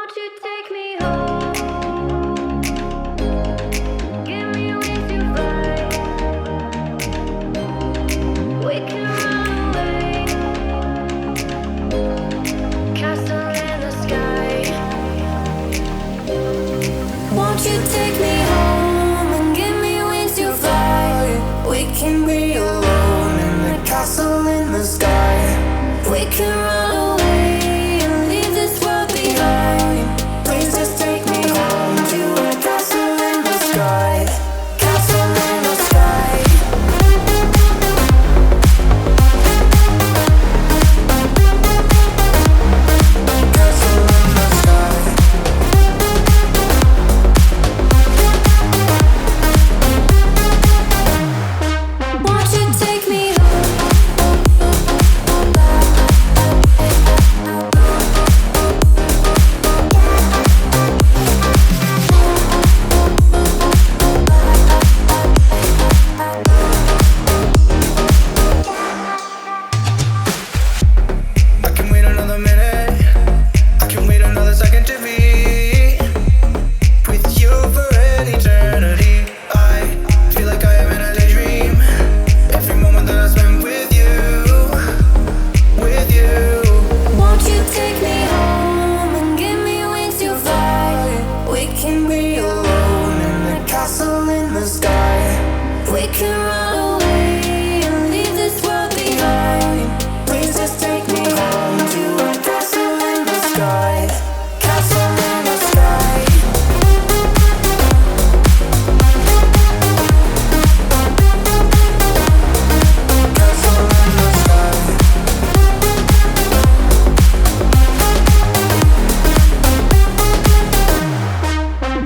Won't you take me home? Give me wings to fly. We can run away. Castle in the sky. Won't you take me home and give me wings to fly? We can be alone in the castle in the sky. We can run away and leave this world behind. Please just take me home to a castle in the sky. Castle in the sky. Castle in the sky. Won't you take me home? I can wait another minute. I can wait another second to be with you for an eternity. I feel like I am in a daydream. Every moment that I spend with you, with you. Won't you take me home and give me wings to fly? We can be alone in the castle in the sky. We can run away and leave this world behind. Please just take me home to a castle in the sky. Castle in the sky. Castle in the sky.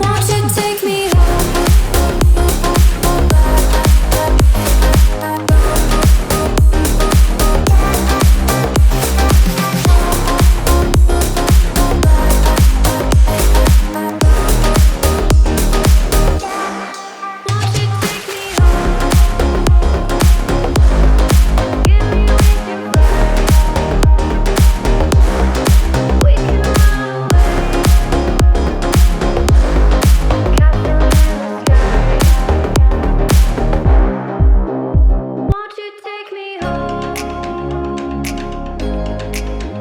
Won't you take me home? Won't you take me home? Give me wings to fly. We can run away. Castle in the sky. Won't you take me home?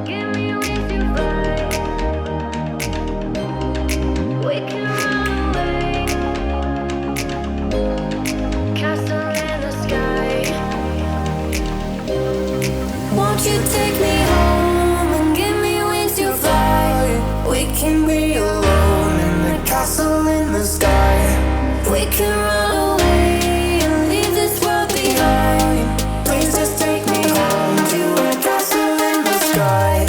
Give me wings to fly. We can run away. Castle in the sky. Won't you take me home and give me wings to fly? We can be alone in the castle in the sky. We can run away and leave this world behind. Please just take me home to a castle in the sky.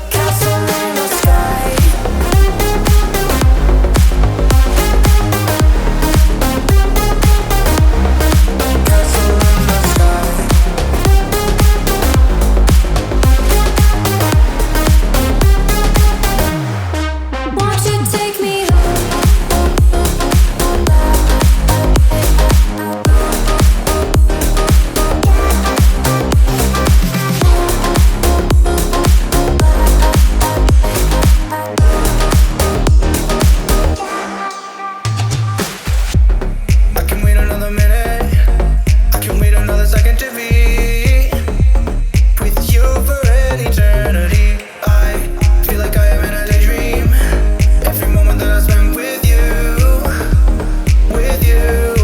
Castle in the sky. Castle in the sky. Won't you take me home? I can wait another minute. I can wait another second to be with you for an eternity. I feel like I am in a daydream. Every moment that I spend with you, with you.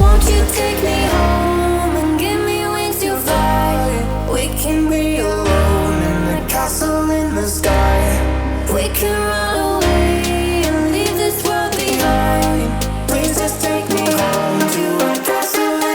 Won't you take me home and give me wings to fly? We can be alone in the castle in the sky. We can